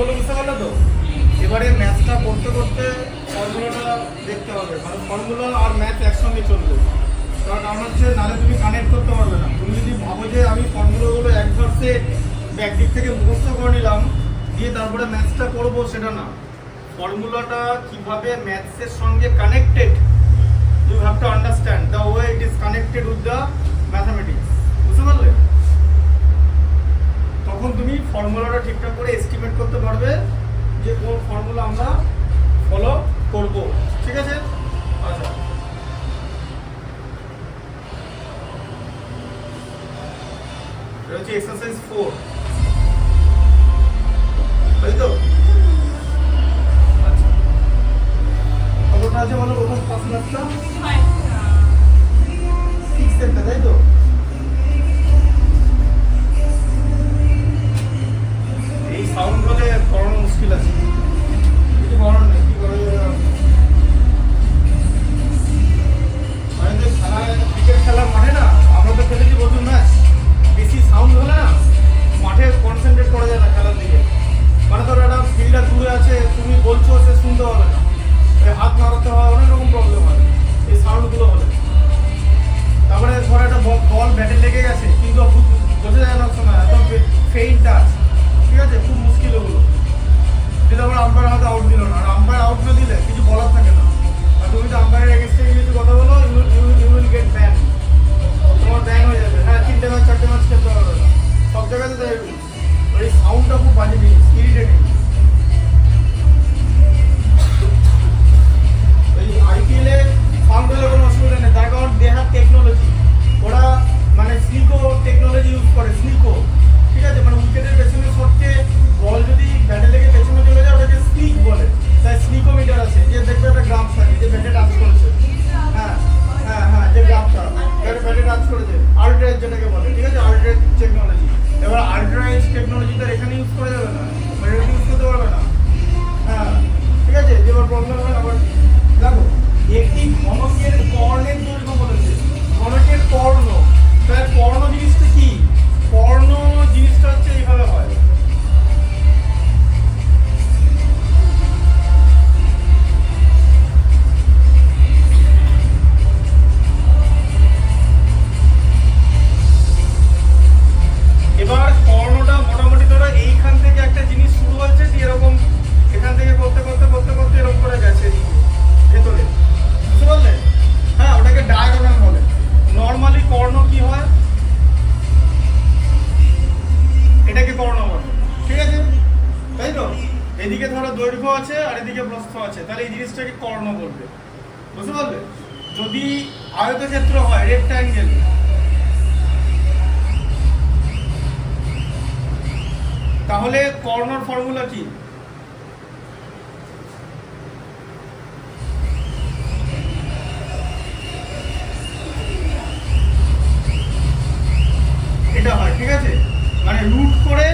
ফর্মুলাগুলো বুঝতে পারলে তো? এবারে ম্যাথটা করতে করতে ফর্মুলাটা দেখতে হবে, মানে ফর্মুলা আর ম্যাথ একসঙ্গে চলবে। তার কারণ হচ্ছে নাহলে তুমি কানেক্ট করতে পারবে না। তুমি যদি ভাবো যে আমি ফর্মুলাগুলো এক ধাপে একদিক থেকে মুখস্থ করে নিলাম দিয়ে তারপরে ম্যাথসটা করবো, সেটা না। ফর্মুলাটা কিভাবে ম্যাথসের সঙ্গে connected, you have to understand the way it is connected with the mathematics. বুঝতে পারলে? তখন তুমি ফর্মুলাটা ঠিকঠাক করে এস্টিমেট করতে পারবে যে কোন ফর্মুলা আমরা ফলো করব। ঠিক আছে? আচ্ছা, এটা হচ্ছে এক্সারসাইজ 4, তাই তো? আচ্ছা, কতটা আছে বলো প্রথম ফার্স্ট ম্যাথটা? 6 এর, তাই তো? এই সাউন্ড বলে করানো মুশকিল আছে, কিছু করার নেই। কি করে মানে যে খেলা, ক্রিকেট খেলার মাঠে না, আমরা তো খেলেছি প্রচুর ম্যাচ, বেশি সাউন্ড হলে না মাঠে কনসেন্ট্রেট করা যায় না খেলার দিকে। মানে ধরো একটা ফিল্ডার দূরে আছে, তুমি বলছো, সে শুনতে হবে না, হাত নাড়াতে হয়, অনেক রকম প্রবলেম হয় এই সাউন্ডগুলো হলে। তারপরে ধরো একটা বল ব্যাটে লেগে গেছে কিন্তু বোঝা যায় না সময়, একদম ফেইন্ট টাচ, ঠিক আছে? খুব মুশকিল ওগুলো। যেটা আবার আম্পায়ার হয়তো আউট দিল না, আর আম্পায়ার আউট না দিলে কিছু বলার থাকে না। আর তুমি তো আম্পায়ারের এগেন্স্টে কিছু কথা বলো, ইউ উইল গেট ব্যান, তোমার ব্যান হয়ে যাবে। হ্যাঁ, 3টে ম্যাচ 4টে ম্যাচ খেলতে পারবে না, সব জায়গাতে তাই। এই সাউন্ডটা খুব বাজে জিনিস, ইরিটেটিং। এই আইপিএলে সাউন্ড হলে কোনো অসুবিধা নেই, তার কারণ দে হ্যাভ টেকনোলজি। ওরা মানে স্লিকো টেকনোলজি ইউজ করে, স্লিকো, ঠিক আছে? মানে উইকেটের পেছনে শটকে বল যদি ব্যাটে লেগে পেছনে চলে যায় ওটাকে স্লিক বলে। তাই স্লিকোমিটার আছে, যে দেখবে একটা গ্রাফ থাকে যে ব্যাটে টাচ করেছে, হ্যাঁ হ্যাঁ হ্যাঁ, যে গ্রাফটা ব্যাটে টাচ করেছে, আল্ট্রা যেটাকে বলে, ঠিক আছে? Ultra technology. এবার আল্ট্রা টেকনোলজি তো এখানে ইউজ করা যাবে না, মানে এটা ইউজ করতে পারবে না। হ্যাঁ, ঠিক আছে? যেবার প্রবলেম হয় আবার দেখো, একটি ঘনকের কর্ণের দৈর্ঘ্য বলেছে, ঘনকের কর্ণ। তাহলে কর্ণ জিনিসটা কি? কর্ণ জিনিসটা হচ্ছে এইভাবে হয়, এবার কর্ণটা মোটামুটি ধরো এইখান থেকে একটা জিনিস শুরু হচ্ছে, এরকম এখান থেকে করতে করতে করতে করতে এরকম করে গেছে ভেতরে। বুঝতে পারলে? হ্যাঁ, ওটাকে ডায়াগোনাল বলে। নর্মালি কর্ণ কি হয়, এটাকে কর্ণ বলে, ঠিক আছে? তাই তো? এদিকে ধরো দৈর্ঘ্য আছে আর এদিকে প্রস্থ আছে, তাহলে এই জিনিসটাকে কর্ণ বলবে। বুঝতে পারলে? যদি আয়তক্ষেত্র হয়, রেক্ট্যাঙ্গেল, তাহলে কর্ণর ফর্মুলা কি? এটা হয়, ঠিক আছে? মানে রুট করে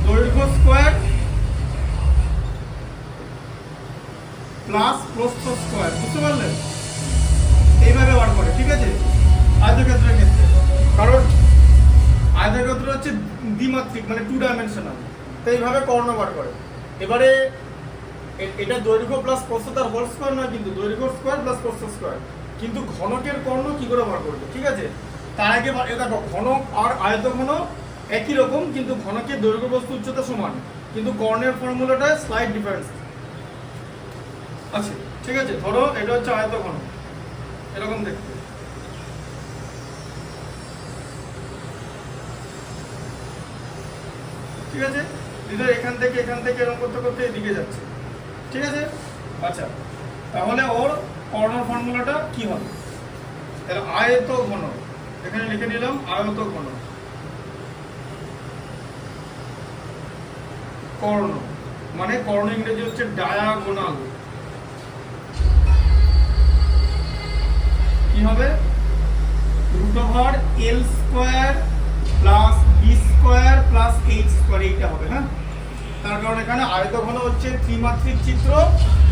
দৈর্ঘ্য স্কোয়ার প্লাস প্রস্থ স্কোয়ার। বুঝতে পারলেন? এইভাবে বার করে, ঠিক আছে? আয়তক্ষেত্রের ক্ষেত্রে, কারণ আয়তক্ষেত্র হচ্ছে দ্বিমাত্রিক, মানে 2 ডাইমেনশনাল, তো এইভাবে কর্ণ বার করে। এবারে এটা দৈর্ঘ্য প্লাস প্রস্থ, তার হোল স্কোয়ার নয় কিন্তু, দৈর্ঘ্য স্কোয়ার প্লাস প্রস্থ স্কোয়ার। কিন্তু ঘনকের কর্ণ কি করে বার করবে, ঠিক আছে? তার আগে দেখো, ঘনক আর আয়তঘন একই রকম, কিন্তু ঘনকের দৈর্ঘ্য প্রস্থ উচ্চতা সমান, কিন্তু কর্ণের ফর্মুলাটা স্লাইড ডিফারেন্স আছে, ঠিক আছে? ধরো এটা হচ্ছে আয়তঘন, এরকম দেখতে, ঠিক আছে? এখান থেকে এরকম করতে করতে এদিকে যাচ্ছে, ঠিক আছে? আচ্ছা, তাহলে ওর কর্ণর ফর্মুলাটা কি হবে? আয়তঘন, এখানে লিখে নিলাম আয়তঘন কর্ণ, মানে কর্ণ ইংরেজি হচ্ছে ডায়াগোনাল। কি হবে? √L² plus B² plus H², এইটা হবে। হ্যাঁ, তার কারণ এখানে আয়তঘন হচ্ছে ত্রিমাত্রিক চিত্র,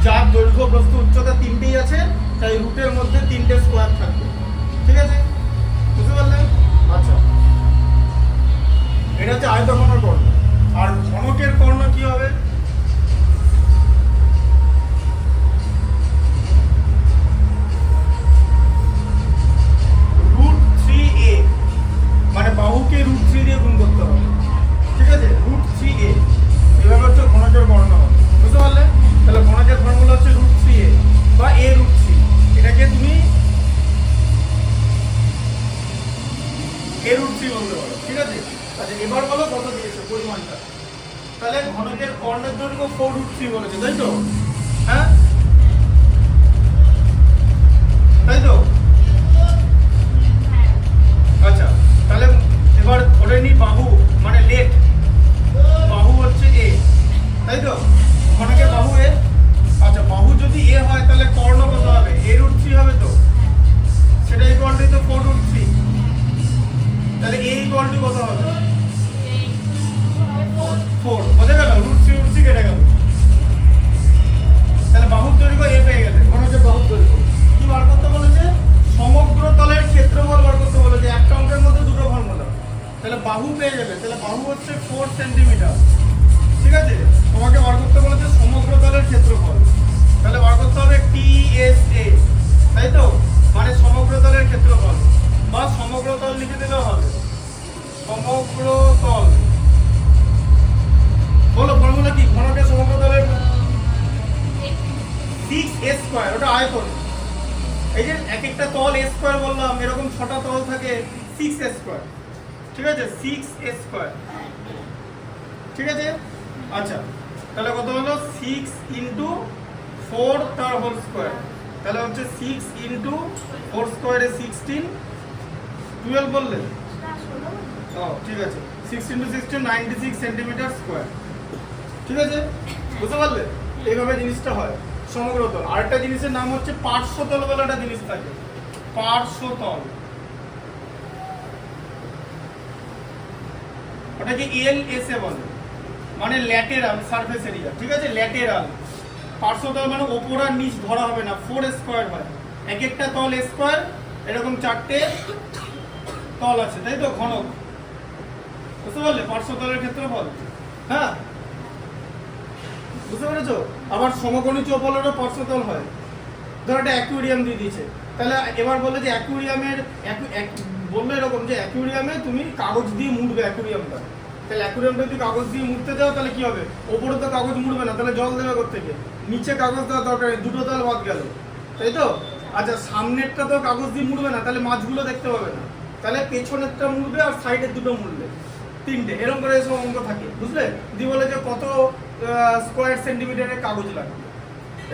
যার দৈর্ঘ্য প্রস্থ উচ্চতা 3টেই আছে, তাই রুটের মধ্যে 3টে স্কোয়ার থাকবে, ঠিক আছে? বুঝতে পারলেন? আচ্ছা, এটা হচ্ছে আয়তঘনের কর্ণ। আর তাহলে ঘনকের কর্ণের দৈর্ঘ্য 4√3 বলেছে, তাই তো? হ্যাঁ, তাই তো? আচ্ছা, তাহলে এবার ধরে নি বাহু মানে লেট, বাহু হচ্ছে এ, তাই তো? ঘনকের বাহু এ। আচ্ছা, বাহু যদি এ হয় তাহলে কর্ণ কত হবে? a√3 হবে তো, সেটা ইকুয়ালটাই তো 4√3। তাহলে a ইকুয়ালটি কত হবে? 4 বোঝা গেল? √3 কেটে গেল। তাহলে বাহুর দৈর্ঘ্য a পেয়ে গেলে। ঘনকের বাহুর দৈর্ঘ্য কি বার করতে বলেছে? সমগ্র তলের ক্ষেত্রফল বার করতে বলেছে। একটা অঙ্কের মধ্যে দুটো ফর্মুলা। তাহলে বাহু পেয়ে যাবে। তাহলে বাহু হচ্ছে 4 সেন্টিমিটার, ঠিক আছে? তোমাকে বার করতে বলেছে সমগ্র তলের ক্ষেত্রফল। তাহলে বার করতে হবে TSA, তাই তো? মানে সমগ্র তলের ক্ষেত্রফল, বা সমগ্র তল লিখে দিলেও হবে। সমগ্র তল বলো ফর্মুলা কি? ঘনকের সমগ্র তলের 6a², ওটা আয়তন। এই যে এক একটা তল a² বললাম, এরকম 6টা তল থাকে 6a², ঠিক আছে? 6a², ঠিক আছে? আচ্ছা, তাহলে কত হলো? 6 × 4 তার হোল স্কয়ার, তাহলে হচ্ছে 6 × 4 স্কয়ারে 16, 12 বললে? ও ঠিক আছে, 6 × 16 96 সেন্টিমিটার স্কয়ার, ঠিক আছে? বুঝতে পারলে? এইভাবে জিনিসটা হয় সমগ্র তল। আরেকটা জিনিসের নাম হচ্ছে পার্শ্বতল বলে একটা জিনিস থাকে, পার্শ্বতল। ওটাকে LSA বলে, মানে ল্যাটেরাল সারফেস এরিয়া, ঠিক আছে? ল্যাটেরাল পার্শ্বতল মানে ওপর আর নিচ ধরা হবে না, 4a² হয়। এক একটা তল a², এরকম 4টে তল আছে, তাই তো? ঘনক, বুঝতে পারলে? পার্শ্বতলের ক্ষেত্রফল। হ্যাঁ, বুঝতে পেরেছো? আবার সমকোণী চৌপলেরও পার্শ্বতল হয়। ধরো একটা অ্যাকুয়ারিয়াম দিয়ে দিয়েছে, তাহলে এবার বললে যে অ্যাকুয়ারিয়ামের বললো এরকম যে অ্যাকুয়ারিয়ামে তুমি কাগজ দিয়ে মুড়বে অ্যাকুয়ারিয়ামটা। তাহলে অ্যাকুয়ারিয়ামটা যদি কাগজ দিয়ে মুড়তে দাও তাহলে কি হবে? ওপরে তো কাগজ মুড়বে না, তাহলে জল দেবে কোত্থেকে? নিচে কাগজ দেওয়ার দরকার নেই, দুটো তল বাদ গেল, তাই তো? আচ্ছা, সামনেরটা তো কাগজ দিয়ে মুড়বে না, তাহলে মাছগুলো দেখতে পাবে না, তাহলে পেছনেরটা মুড়বে আর সাইডের দুটো মুড়বে, 3টে। এরকম করে এসব অঙ্ক থাকে, বুঝলে? দিয়ে বলে যে কত স্কোয়ার সেন্টিমিটারের কাগজ লাগবে,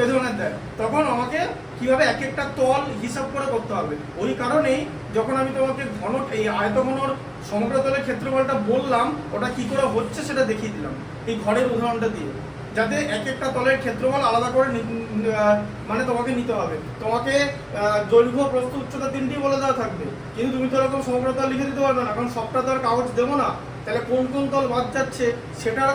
এই ধরনের দেয়। তখন আমাকে কিভাবে এক একটা তল হিসাব করে করতে হবে। ওই কারণেই যখন আমি তোমাকে এই আয়তঘনর সমগ্র তলের ক্ষেত্রফলটা বললাম, ওটা কি করে হচ্ছে সেটা দেখিয়ে দিলাম এই ঘরের উদাহরণটা দিয়ে, যাতে এক একটা তলের ক্ষেত্রফল আলাদা করে মানে তোমাকে নিতে হবে। তোমাকে দৈর্ঘ্য, প্রস্থ, উচ্চতা 3টিই বলে দেওয়া থাকবে, কিন্তু তুমি তো এরকম সমগ্র তল লিখে দিতে পারবে না, কারণ সবটা তো আর কাগজ দেবো না। তাহলে কোন কোন তল বাদ যাচ্ছে সেটা,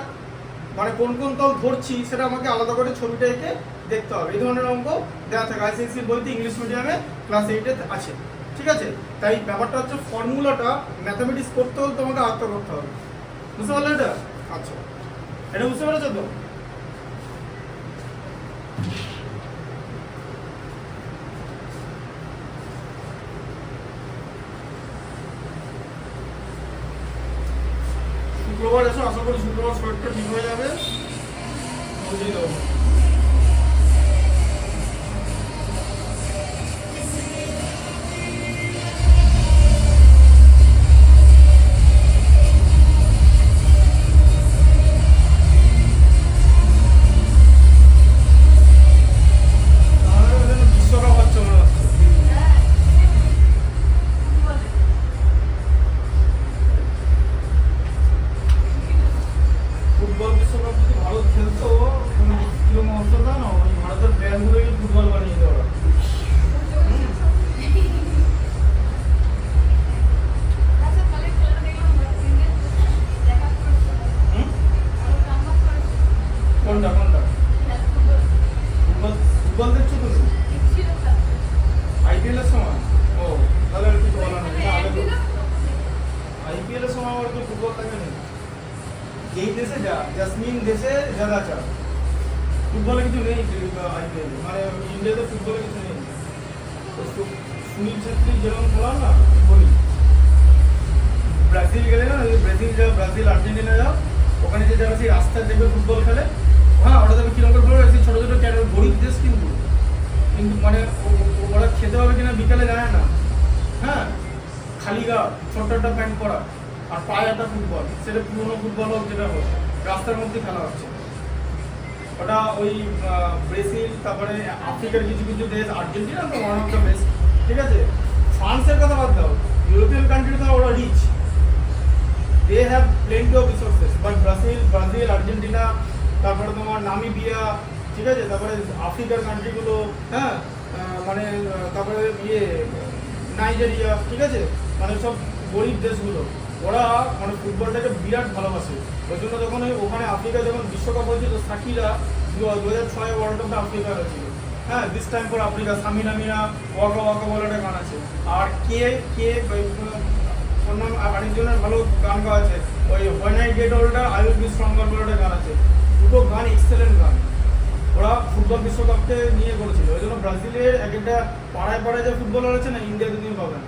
মানে কোন কোন তল ধরছি সেটা আমাকে আলাদা করে ছবিটা এঁকে দেখতে হবে। এই ধরনের অঙ্ক দেওয়া থাকে ICSE বইতে, ইংলিশ মিডিয়ামে ক্লাস 8-এ আছে, ঠিক আছে? তাই ব্যাপারটা হচ্ছে ফর্মুলাটা ম্যাথামেটিক্স করতে হলে তোমাকে আয়ত্ত করতে হবে, বুঝতে পারলে এটা? আচ্ছা, এটা বুঝতে পেরেছো তো? শুক্রবার এসো, আশা করি শুক্রবার শরীরটা ঠিক হয়ে যাবে, বুঝিয়ে দেবো। ফুটবল বিশ্বকাপ যদি ভারত খেলতো, কিরকম অবস্থা জানো? ওই ভারতের ব্যান্ডগুলোকে ফুটবল বানিয়ে দেওয়া। কোনটা কোনটা? ফুটবল ফুটবল দেখছো তুমি? IPL এর সময়? ও, তাহলে আর কিছু বলার নেই। IPL এর সময় আর কি ফুটবল থাকে না? এই দেশে যা জাসমিন দেশে জাদাচা, ফুটবলে কিছু নেই। IPL মানে ইন্ডিয়াতে ফুটবলে কিছু নেই। সুনীল ছেত্রী যেরকম খেলাম না, বলি ব্রাজিল গেলে না, ব্রাজিল যাও, ব্রাজিল আর্জেন্টিনা যাও, ওখানে যে যারা সেই রাস্তায় দেখবে ফুটবল খেলে, হ্যাঁ, ওটা দেখবে কিরকম করে খেলে। ছোটো ছোটো ক্যারেক্টার, গরিব দেশ কিন্তু, কিন্তু মানে ওরা খেতে হবে কিনা বিকালে জানে না। হ্যাঁ, খালি গা, ছোট্ট একটা প্যান্ট পরা, আর পায়ে একটা ফুটবল, সেটা পুরোনো ফুটবল হোক যেটা হোক, রাস্তার মধ্যে খেলা হচ্ছে। ওটা ওই ব্রাজিল, তারপরে আফ্রিকার কিছু কিছু দেশ, আর্জেন্টিনা তো ওয়ান অফ দ্য বেস্ট, ঠিক আছে। ফ্রান্সের কথা বাদ দাও, ইউরোপিয়ান কান্ট্রি তো ওরা rich, they have plenty of resources, but Brazil, Argentina, তারপরে তোমার নামিবিয়া, ঠিক আছে, তারপরে আফ্রিকার কান্ট্রিগুলো, হ্যাঁ, মানে তারপরে নাইজেরিয়া, ঠিক আছে, মানে সব গরিব দেশগুলো, ওরা মানে ফুটবলটাকে বিরাট ভালোবাসে। ওই জন্য যখন ওখানে আফ্রিকা যখন বিশ্বকাপ হয়েছিল, সাকিরা 2006 ওয়ার্ল্ড কাপটা আফ্রিকা হয়েছিল, হ্যাঁ, দিস টাইম ফর আফ্রিকা, সামিনা মিনা ওয়াকা ওয়াকা বলে একটা গান আছে। আর কে ওর নাম আরেকজনের ভালো গান গাওয়া আছে, ওই when I get older I will be stronger বলে একটা গান আছে। দুটো গান এক্সেলেন্ট গান, ওরা ফুটবল বিশ্বকাপকে নিয়ে করেছিল। ওই জন্য ব্রাজিলের এক একটা পাড়ায় পাড়ায় যে ফুটবলার আছে না, ইন্ডিয়াতে তুমি পাবেন।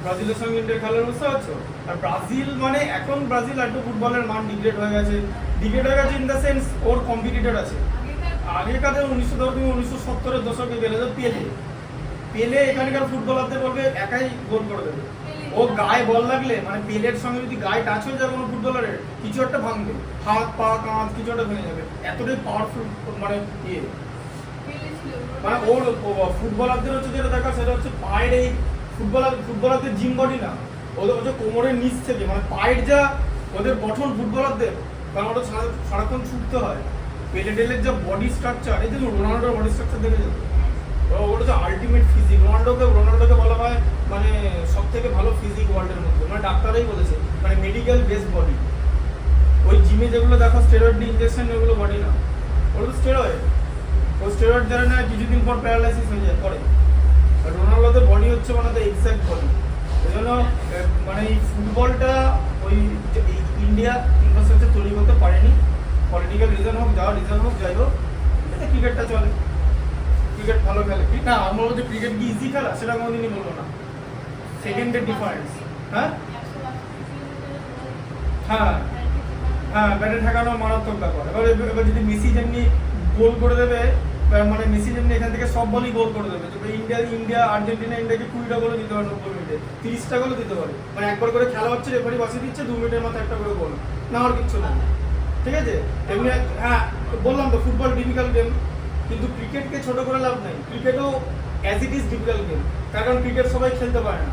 ব্রাজিলের সঙ্গে ইন্ডিয়ার খেলার বুঝতে পারছো। আর ব্রাজিল মানে এখন ব্রাজিল একটু ফুটবলের মান ডিগ্রেড হয়ে গেছে in the sense or competitor আছে। আগেকার 1970-এর দশকে গেলে তো পেলে এখানকার ফুটবলারদের বলবে একাই গোল করে দেবে। ও গায়ে বল লাগলে, মানে পেলের সঙ্গে যদি গায়ে টাচ হয়ে যায় কোনো ফুটবলারের, কিছু একটা ভাঙবে, হাত পা কাঁধ কিছু একটা ভেঙে যাবে, এতটাই পাওয়ারফুল মানে মানে ওর ফুটবলারদের হচ্ছে যেটা দেখা, সেটা হচ্ছে পায়ের এই ফুটবলারদের জিম বডি না, ওদের হচ্ছে কোমরের নিচ থেকে, মানে পায়ের যা ওদের গঠন ফুটবলারদের, কারণ ওটা সারাক্ষণ ছুটতে হয়। পেলেটেলের যা বডি স্ট্রাকচার, এই দেখুন রোনাল্ডোর বডি স্ট্রাকচার দেখে যেত, ওটা হচ্ছে আলটিমেট ফিজিক। রোনাল্ডোকে বলা হয় মানে সব থেকে ভালো ফিজিক ওয়ার্ল্ডের মধ্যে, মানে ডাক্তারই বলেছে, মানে মেডিকেল বেসড বডি। ওই জিমে যেগুলো দেখো স্টেরয়েড ইনজেকশন, ওগুলো বডি না, ওগুলো তো স্টেরয়েড। ওই স্টেরয়েড যারা না কিছুদিন পর প্যারালাইসিস হয়ে যায় পরে। রোনাল্ডোদের বডি হচ্ছে মানে এক্সাক্ট বডি। ওই জন্য মানে এই ফুটবলটা ওই ইন্ডিয়া ইনফ্রাস্ট্রাকচার তৈরি করতে পারেনি, পলিটিক্যাল রিজন হোক, যাই হোক, এটা ক্রিকেটটা চলে, ক্রিকেট ভালো খেলে। না আমার মধ্যে ক্রিকেট কি ইজি খেলা সেটা কোনোদিনই বলবো না, সেকেন্ডের ডিফারেন্স। হ্যাঁ হ্যাঁ হ্যাঁ, ব্যাটে ঠেকানো মারাত্মক ব্যাপার। এবার যদি মেসি যেমনি গোল করে দেবে, মানে মেসি যেমনি এখান থেকে সব বলই গোল করে দেবে, তবে আর্জেন্টিনা ইন্ডিয়াকে 20টা গোলও দিতে পারে, 90 মিনিটে 30টা গোলও দিতে পারে। মানে একবার করে খেলা হচ্ছে, রেফারি বাসিয়ে দিচ্ছে, 2 মিনিটের মাথায় একটা করে গোল, না আর কিচ্ছু না, ঠিক আছে। এমনি হ্যাঁ বললাম তো ফুটবল ডিফিকাল্ট গেম, কিন্তু ক্রিকেটকে ছোট করে লাভ নাই, ক্রিকেটও as it is difficult game. কারণ ক্রিকেট সবাই খেলতে পারে না,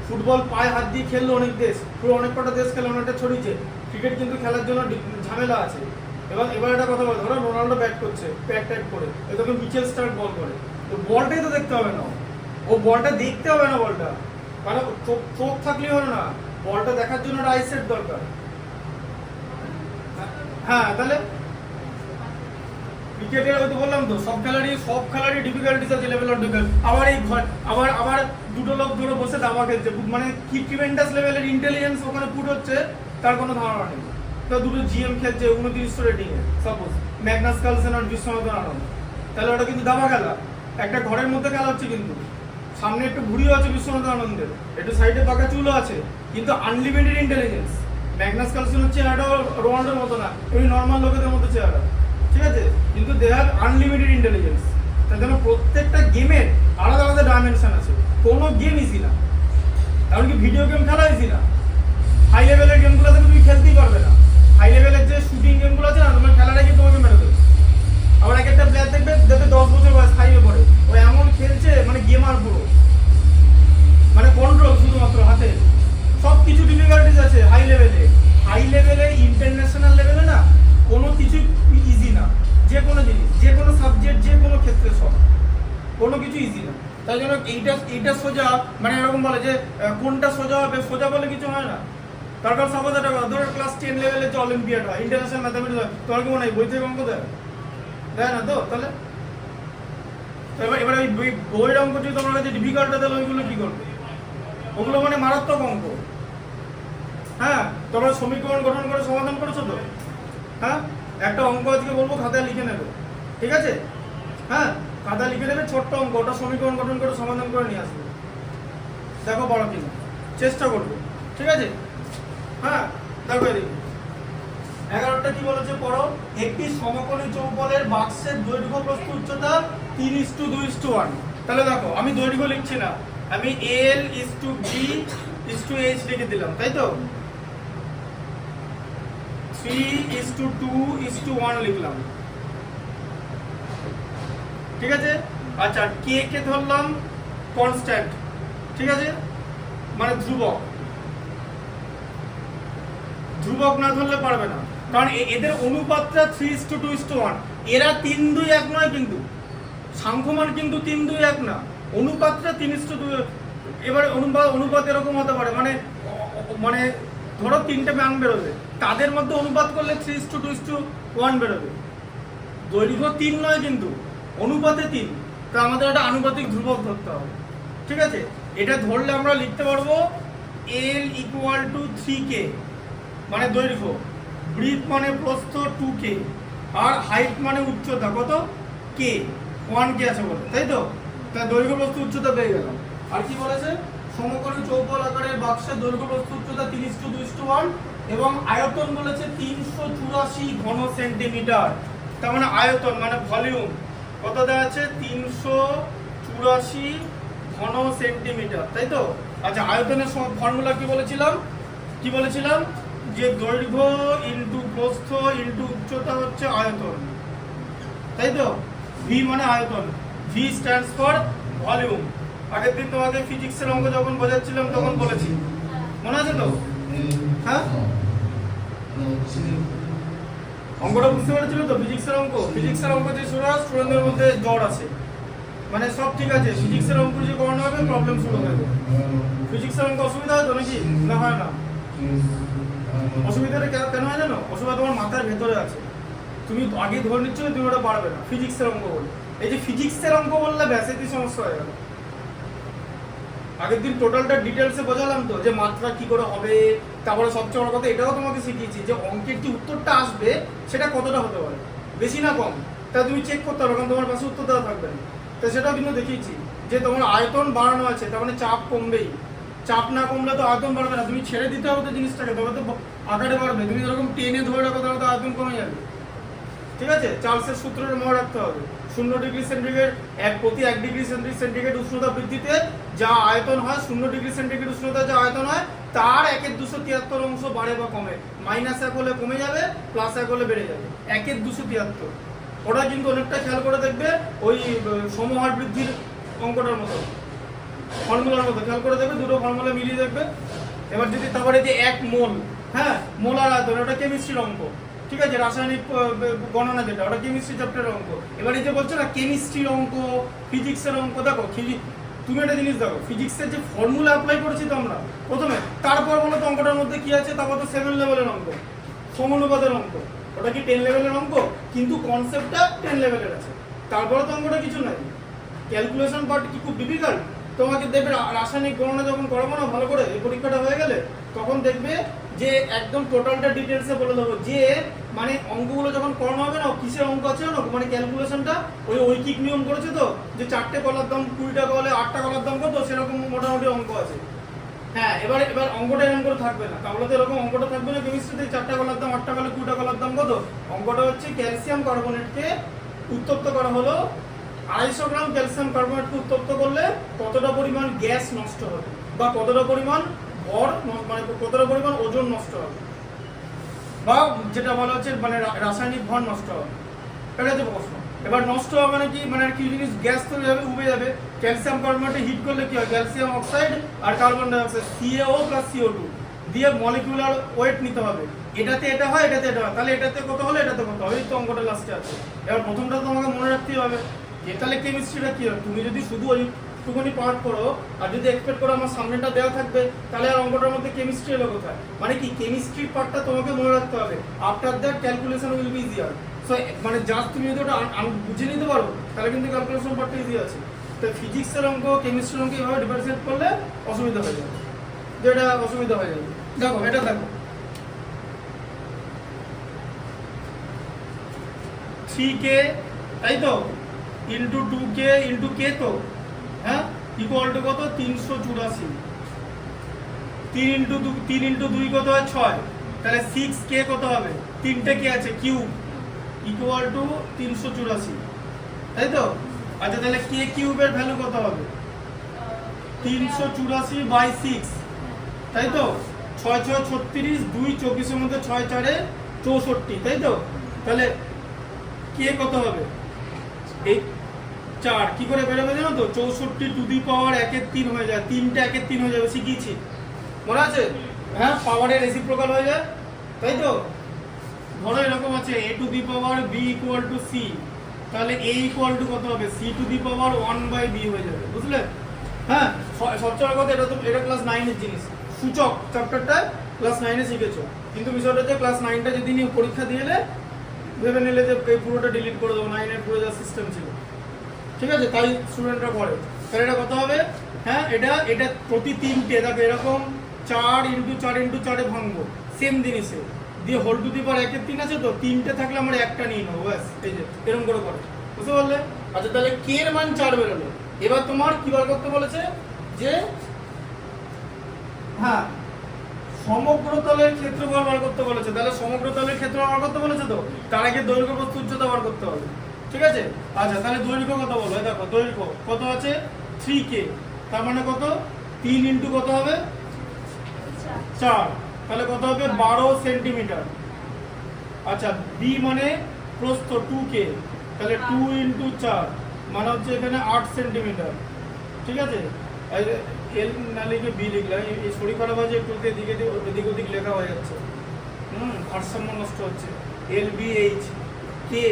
ফুটবল পায়ে হাত দিয়ে খেললো অনেক দেশ, পুরো অনেক কটা দেশ খেলে, অনেকটা ছড়িয়েছে। ক্রিকেট কিন্তু খেলার জন্য ঝামেলা আছে। এবার একটা কথা বলতে, ধরো রোনাল্ডো ব্যাট করছে প্যাক ট্যাক করে, তখন মিচেল স্টার্ক বল করে, তো বলটাই তো দেখতে হবে না, ও বলটা দেখতে হবে না, বলটা মানে চোখ থাকলেই হবে না, বলটা দেখার জন্য একটা আইসেট দরকার। হ্যাঁ তাহলে ক্রিকেটের ওই তো বললাম তো, সব খেলারই ডিফিকাল্টিস আছে, লেভেল অফ ডিফিকাল্ট। আবার এই আবার দুটো লোক ধরে বসে দাবা খেলছে, মানে কি ট্রিমেন্ডাস লেভেলের ইন্টেলিজেন্স ওখানে পুট হচ্ছে, তার কোনো ধারণা নেই। তো দুটো জিএম খেলছে 29 রেটিং এ, সাপোজ ম্যাগনাস কার্লসেন আর বিশ্বনাথন আনন্দ, তাহলে ওটা কিন্তু দাবা খেলা, একটা ঘরের মধ্যে খেলা হচ্ছে, কিন্তু সামনে একটু ঘুরিও আছে বিশ্বনাথন আনন্দের, একটু সাইডে পাকা চুলও আছে, কিন্তু আনলিমিটেড ইন্টেলিজেন্স। ম্যাগনাস কার্লসেন হচ্ছে চেহারাটাও রোনাল্ডোর মতো না, এমনি নর্মাল লোকেদের মতো চেহারা, ঠিক আছে, কিন্তু দে হ্যাভ আনলিমিটেড ইন্টেলিজেন্স। তার জন্য প্রত্যেকটা গেমের আলাদা আলাদা ডাইমেনশন আছে, কোনো গেম ইজি না। এমনকি ভিডিও গেম খেলা ইজি না, হাই লেভেলের গেমগুলোতে তুমি খেলতেই পারবে না। হাই লেভেলের যে শুটিং গেমগুলো আছে না, তোমার খেলার আগে তোমাকে মেরে দেবে। আবার এক একটা প্লেয়ার দেখবে যাতে 10 বছর বয়স, 5-এ পড়ে, ও এমন খেলছে মানে গেমার পুরো, মানে কন্ট্রোল শুধুমাত্র হাতে, সব কিছু ডিফিকাল্টিস আছে হাই লেভেলে ইন্টারন্যাশনাল লেভেলে না কোনো কিছু ইজি না। যে কোনো জিনিস, যে কোনো সাবজেক্ট, যে কোনো ক্ষেত্রে সব কোনো কিছু ইজি না। তাই জন্য এইটা সোজা, মানে এরকম বলে যে কোনটা সোজা হবে, সোজা বলে কিছু হয় না। তারপর সাপোজ একটা কথা, ধরো ক্লাস 10 লেভেলে যে অলিম্পিয়াড হয়, ইন্টারন্যাশনাল ম্যাথামেটিক্স হয়, তোমার কি মনে হয় বই থেকে অঙ্ক দেয় না তো? তাহলে এবার ওই বইয়ের অঙ্ক যদি তোমার কাছে ডিফিকাল্ট হয়, তাহলে ওইগুলো কি করবে? ওগুলো মানে মারাত্মক অঙ্ক। হ্যাঁ, তোমরা সমীকরণ গঠন করে সমাধান করেছো তো? হ্যাঁ, একটা অঙ্ক আজকে বলবো, খাতায় লিখে নেবে, ঠিক আছে? হ্যাঁ, খাতায় লিখে নেবে ছোট্ট অঙ্ক, ওটা সমীকরণ গঠন করে সমাধান করে নিয়ে আসবে, দেখো বড় কিনা, চেষ্টা করবে, ঠিক আছে? হ্যাঁ দেখো এদিকে 11টা কি বলেছে পড়ো। একটি সমকোণী চৌবলের বাক্সের দৈর্ঘ্য প্রস্থ উচ্চতা 3:2:1। তাহলে দেখো আমি দৈর্ঘ্য লিখছি না, আমি L:B:H লিখে দিলাম, তাই তো? 3:2:1 লিখলাম, ঠিক আছে। আচ্ছা কে কে ধরলাম কনস্ট্যান্ট, ঠিক আছে, মানে ধ্রুবক। ধ্রুবক না ধরলে পারবে না, কারণ এদের অনুপাতটা 3:2:1। এরা 3:2:1 নয়, কিন্তু সাংখ্যমান কিন্তু 3:2:1 না, অনুপাতটা 3:2। এবার অনুপাত এরকম হতে পারে, মানে মানে ধরো তিনটে মান বেরোবে, তাদের মধ্যে অনুপাত করলে 3:2:1 বেরোবে। দৈর্ঘ্য 3 নয়, কিন্তু অনুপাতে 3, তো আমাদের একটা আনুপাতিক ধ্রুবক ধরতে হবে, ঠিক আছে। এটা ধরলে আমরা লিখতে পারবো L = 3K, মানে দৈর্ঘ্য, ব্রিথ মানে প্রস্থ 2K, আর হাইট মানে উচ্চতা কত K, 1K আছে বলে, তাই তো। তাই দৈর্ঘ্য প্রস্থ উচ্চতা পেয়ে গেলাম। আর কি বলেছে, সমকোণী চৌকোণ আকারের বাক্সের দৈর্ঘ্য প্রস্থ উচ্চতা 3:2:1 এবং আয়তন বলেছে 384 ঘন সেন্টিমিটার। তার মানে আয়তন মানে ভলিউম কত দেওয়া আছে, 384 ঘন সেন্টিমিটার, তাই তো। আচ্ছা আয়তনের ফর্মুলা কি বলেছিলাম, যে দৈর্ঘ্য ইনটু প্রস্থ ইনটু উচ্চতা হচ্ছে আয়তন, তাই তো। ভি মানে আয়তন, ভি স্ট্যান্ডস ফর ভলিউম। আগের দিন তোমাকে ফিজিক্সের অঙ্ক যখন বোঝাচ্ছিলাম তখন বলেছি, মনে আছে তো? হ্যাঁ, অঙ্কটা বুঝতে পেরেছিল তো? ফিজিক্সের অঙ্ক যে স্টুডেন্টদের মধ্যে জ্বর আছে, মানে সব ঠিক আছে, ফিজিক্সের অঙ্ক যে করানো হবে প্রবলেম শুরু হয়ে যাবে। ফিজিক্সের অঙ্ক অসুবিধা হয় তো নাকি? না হয় না। অসুবিধাটা কেন হয় জানো? অসুবিধা তোমার মাথার ভেতরে আছে, তুমি আগে ধরে নিচ্ছ তুমি ওটা পারবে না ফিজিক্সের অঙ্ক বলে। এই যে ফিজিক্সের অঙ্ক বললে ব্যাস এতেই সমস্যা হয়ে গেল। আগের দিন টোটালটা ডিটেলসে বোঝালাম তো, যে মাত্রা কি করে হবে, তারপরে সবচেয়ে বড় কথা এটাও তোমাকে শিখিয়েছি যে অঙ্কের যে উত্তরটা আসবে সেটা কতটা হতে পারে, বেশি না কম, তা তুমি চেক করতে হবে, কারণ তোমার পাশে উত্তর দেওয়া থাকবে না। তো সেটাও কিন্তু দেখিয়েছি যে তোমার আয়তন বাড়ানো আছে, তার মানে চাপ কমবেই। চাপ না কমলে তো আয়তন বাড়বে না, তুমি ছেড়ে দিতে হবে তো জিনিসটাকে, তবে তো আকারে বাড়বে। তুমি যেরকম টেনে ধরে রাখো তাহলে তো আয়তন কমে যাবে, ঠিক আছে। চার্লসের সূত্রটা মনে রাখতে হবে, 0 ডিগ্রি সেন্টিগ্রেড প্রতি 1 ডিগ্রি সেন্টিগ্রেড উষ্ণতা বৃদ্ধিতে যা আয়তন হয়, 0 ডিগ্রি সেন্টিগ্রেড উষ্ণতা যা আয়তন হয় তার 1/273 অংশ বাড়ে বা কমে। -1 হলে কমে যাবে, +1 হলে বেড়ে যাবে, 1/273। ওটা কিন্তু অনেকটা খেয়াল করে দেখবে, ওই সমহার বৃদ্ধির অঙ্কটার মতো, ফর্মুলার মতো খেয়াল করে দেখবে, দুটো ফর্মুলা মিলিয়ে দেখবে। এবার যদি তারপরে যে 1 মোল, হ্যাঁ মোলার আয়তন, ওটা কেমিস্ট্রির অঙ্ক, ঠিক আছে, রাসায়নিক গণনা যেটা, ওটা কেমিস্ট্রি চ্যাপ্টারের অঙ্ক। এবার এই যে বলছো না কেমিস্ট্রির অঙ্ক, ফিজিক্সের অঙ্ক, দেখো তুমি একটা জিনিস দেখো, ফিজিক্সের যে ফর্মুলা অ্যাপ্লাই করেছি তো আমরা প্রথমে, তারপর বলো তো অঙ্কটার মধ্যে কি আছে, তারপর তো 7 লেভেলের অঙ্ক, সমানুপাতের অঙ্ক। ওটা কি 10 লেভেলের অঙ্ক, কিন্তু কনসেপ্টটা 10 লেভেলের আছে। তারপরে তো অঙ্কটা কিছু নাই, ক্যালকুলেশন পার্ট কি খুব ডিফিকাল্ট। তোমাকে দেখবে রাসায়নিক গণনা যখন করাবো না ভালো করে, এই পরীক্ষাটা হয়ে গেলে তখন দেখবে যে একদম টোটালটা ডিটেলসে বলে দেবো, যে মানে অঙ্কগুলো যখন করানো হবে না, কিসের অঙ্ক আছে না, মানে ক্যালকুলেশনটা ওই ঐকিক নিয়ম করেছে তো, যে 4টে কলার দাম 20 টাকা হলে 8টা কলার দাম কত, সেরকম মোটামুটি অঙ্ক আছে। হ্যাঁ, এবার অঙ্কটা এরকম করে থাকবে না, তাহলে তো এরকম অঙ্কটা থাকবে না কেমিস্ট্রিতে 4টা কলার দাম 8টা কলে 20টা কলার দাম কত। অঙ্কটা হচ্ছে ক্যালসিয়াম কার্বনেটকে উত্তপ্ত করা হলো, 250 গ্রাম ক্যালসিয়াম কার্বনেটকে উত্তপ্ত করলে কতটা পরিমাণ গ্যাস নষ্ট হবে, বা কতটা পরিমাণ ভর, মানে কতটা পরিমাণ ওজন নষ্ট হবে, বা যেটা বলা হচ্ছে মানে রাসায়নিক ভর নষ্ট হবে, এটা হচ্ছে প্রশ্ন। এবার নষ্ট হবে মানে কি, মানে কি জিনিস, গ্যাস তৈরি হবে, উবে যাবে। ক্যালসিয়াম কার্বনেটে হিট করলে কি হয়, ক্যালসিয়াম অক্সাইড আর কার্বন ডাইঅক্সাইড, CaO + CO2 দিয়ে মলিকিউলার ওয়েট নিতে হবে। এটাতে এটা হয়, এটাতে এটা হয়, তাহলে এটাতে কত হলে এটাতে কত হবে, এই তো অঙ্কটা লাস্টে আছে। এবার প্রথমটা তো আমাকে মনে রাখতেই হবে, যে তাহলে কেমিস্ট্রিটা কি হবে। তুমি যদি শুধু ওইটুকুনি পার্ট করো আর যদি এক্সপেক্ট করো আমার সামনেটা দেওয়া থাকবে, তাহলে আর অঙ্কটার মধ্যে কেমিস্ট্রি এলো কোথায়। মানে কি, কেমিস্ট্রির পার্টটা তোমাকে মনে রাখতে হবে, after that calculation will be easier. So মানে জাস্ট তুমি যদি ওটা বুঝে নিতে পারো তাহলে কিন্তু ক্যালকুলেশন পার্টটা ইজি আছে। তো ফিজিক্সের অঙ্ক, কেমিস্ট্রির অঙ্ক এইভাবে ডিফারেন্সিয়েট করলে অসুবিধা হয়ে যাবে, যেটা অসুবিধা হয়ে যাবে। দেখো এটা দেখো, 3K তাই তো, ইন্টু 2K ইন্টু K তো, হ্যাঁ ইকুয়াল টু কত, 384। 3 ইন্টু 2 কত হয় 6, তাহলে 6K কত হবে, 3টে K আছে, কিউব ইকুয়াল টু 384, তাই তো। আচ্ছা তাহলে K কিউবের ভ্যালু কত হবে, 384/6, তাই তো। 6 6 36, 2 24-এর মধ্যে 6 4-এ 64, তাই তো? তাহলে কে কত হবে? এই 4 কি করে বেরোবে জানো তো? 64 টু দি পাওয়ার 1/3 হয়ে যায়, 3টা 1/3 হয়ে যাবে, শিখিয়েছি মনে আছে? হ্যাঁ, পাওয়ারের রেসিপ্রোকাল হয়ে যায়, তাই তো? ধরো এরকম আছে a to the power b equal to c, তাহলে a ইকুয়াল টু কত হবে? c to the power 1/b হয়ে যাবে, বুঝলে? হ্যাঁ, সবচেয়ে কথা এটা ক্লাস 9 এর জিনিস, সূচক চ্যাপ্টারটা ক্লাস 9 এ শিখেছো, কিন্তু বিষয়টা হচ্ছে ক্লাস 9টা যেদিন পরীক্ষা দিয়ে এলে ভেবে নিলে যে এই পুরোটা ডিলিট করে দেবো, 9 এর পুরো যা সিস্টেম ছিল, ঠিক আছে? তাই স্টুডেন্টরা করে। তাহলে এটা কত হবে? হ্যাঁ, এটা প্রতি 3টে দেখো এরকম 4 ইন্টু 4 ইন্টু 4 ভাঙবো সেম জিনিসে, দিয়ে হোল টু দি পাওয়ার 1/3 আছে তো, 3টে থাকলে আমরা একটা নিয়ে নেবো, ব্যাস। এই যে এরকম করে করে, বুঝতে পারলে? আচ্ছা, তাহলে কে এর মান 4 বেরোলো। এবার তোমার কি বার করতে বলেছে? যে হ্যাঁ, সমগ্র তলের ক্ষেত্রফল বার করতে বলেছে। তাহলে সমগ্র তলের ক্ষেত্রফল বার করতে বলেছে তো, তার আগে দৈর্ঘ্য প্রস্থ উচ্চতা বার করতে হবে, ঠিক আছে? আচ্ছা, তাহলে দৈর্ঘ্য কত বলো? এই দেখো দৈর্ঘ্য কত আছে? 3k, তার মানে কত? 3 ইন্টু কত হবে? 4, তাহলে কত হবে? 12 সেন্টিমিটার। আচ্ছা, বি মানে প্রস্থ 2k, তাহলে 2 ইন্টু 4 মানে হচ্ছে এখানে 8 সেন্টিমিটার, ঠিক আছে? এল না লিখে বি লিখলাম, এই শরীর খারাপ আছে একটু, এদিক ওদিক লেখা হয়ে যাচ্ছে, ভারসাম্য নষ্ট হচ্ছে। এল বি এইচ কে,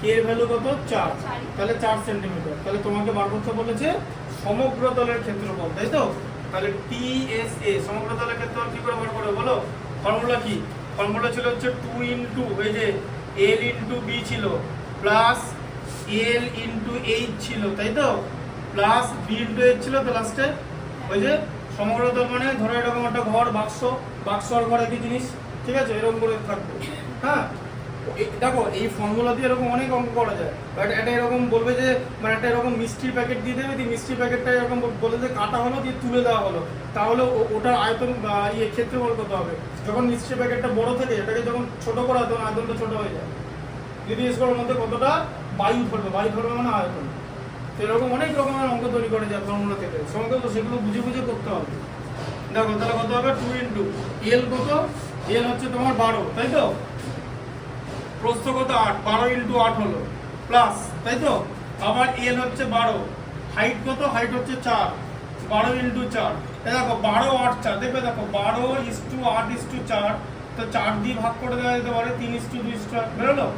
কে এর ভ্যালু কত? 4, তাহলে 4 সেন্টিমিটার। তাহলে তোমাকে বার করতে বলেছে সমগ্র তলের ক্ষেত্রফল, তাই তো? তাহলে টিএসএ সমগ্র তলের ক্ষেত্রফল কি করে বার করবে বলো? ফর্মুলা কি? ফর্মুলা ছিল হচ্ছে 2 ইন্টু এই যে এল ইন্টু বি ছিল, প্লাস এল ইন্টু এইচ ছিল, তাই তো? প্লাস বি ইন্টু এইচ ছিল তো লাস্টে। ওই যে সমগ্র তল মানে ধরো এরকম একটা ঘর, বাক্স আর ঘর একই জিনিস, ঠিক আছে? এরকম করে থাকবে। হ্যাঁ, দেখো এই ফর্মুলা দিয়ে এরকম অনেক অঙ্ক করা যায়। বাট এটা এরকম বলবে যে মানে একটা এরকম মিষ্টির প্যাকেট দিয়ে দেবে, দিয়ে মিষ্টির প্যাকেটটা এরকম বলে যে কাটা হলো, দিয়ে তুলে দেওয়া হলো, তাহলে ওটার আয়তন বা ক্ষেত্রফল কত হবে? যখন মিষ্টির প্যাকেটটা বড় থাকে, এটাকে যখন ছোট করা হয় তখন আয়তনটা ছোট হয়ে যায়। যদি স্কোয়ারের মধ্যে কতটা বায়ু ধরবে মানে আয়তন। এরকম অনেক রকমের অঙ্ক তৈরি করে যায় ফর্মুলা থেকে, সঙ্গে তো সেগুলো বুঝে বুঝে করতে হবে। দেখো তাহলে কত হবে? 2 ইন্টু এল কত? এল হচ্ছে তোমার 12, তাই তো? প্রস্থ কত? 8, 12 ইন্টু 8 হলো, প্লাস, তাই তো? আবার এল হচ্ছে 12, হাইট কত? হাইট হচ্ছে 4, 12 ইন্টু 4, দেখো 12 8 4, দেখবে দেখো 12:8:4, তো 4 দিয়ে ভাগ করে দেওয়া যেতে পারে, 3:2 বেরোলো।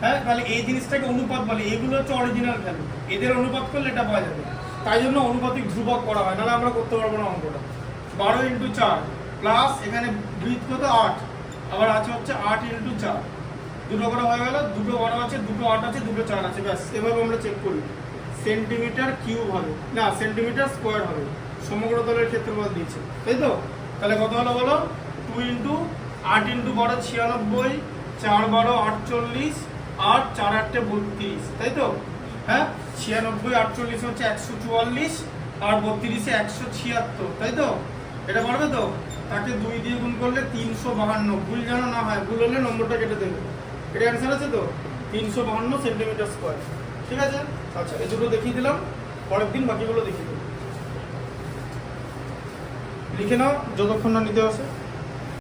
হ্যাঁ, তাহলে এই জিনিসটাকে অনুপাত বলে, এগুলো হচ্ছে অরিজিনাল ভ্যালু, এদের অনুপাত করলে এটা পাওয়া যাবে, তাই জন্য অনুপাতিক ধ্রুবক করা হয়, নাহলে আমরা করতে পারবো না অঙ্কটা। 12 ইন্টু 4 প্লাস এখানে বৃত্ত কত? 8, আবার আছে হচ্ছে 8 ইন্টু 4, দুটো করে হয়ে গেল, দুটো 12 আছে, দুটো 8 আছে, দুটো 4 আছে, ব্যাস। এভাবে আমরা চেক করি, সেন্টিমিটার কিউব হবে না সেন্টিমিটার স্কোয়ার হবে, সমগ্র তলের ক্ষেত্রফল দিয়েছে, তাই তো? তাহলে কত হলো বলো? 2 ইন্টু 8 ইন্টু 12 96, 4 12 48, আর 4 8 32, তাই তো? হ্যাঁ, 96 48 হচ্ছে 144, আর 32 176, তাই তো? এটা পারবে তো? তাকে 2 দিয়ে গুণ করলে 352, ভুল যেন না হয়, ভুল হলে নম্বরটা কেটে দেবে। এটা অ্যান্সার আছে তো? 352 সেন্টিমিটার স্কোয়ার, ঠিক আছে? আচ্ছা, এই দুটো দেখিয়ে দিলাম, পরের দিন বাকিগুলো দেখিয়ে দেবো। লিখে নাও যতক্ষণ না নিতে আসে।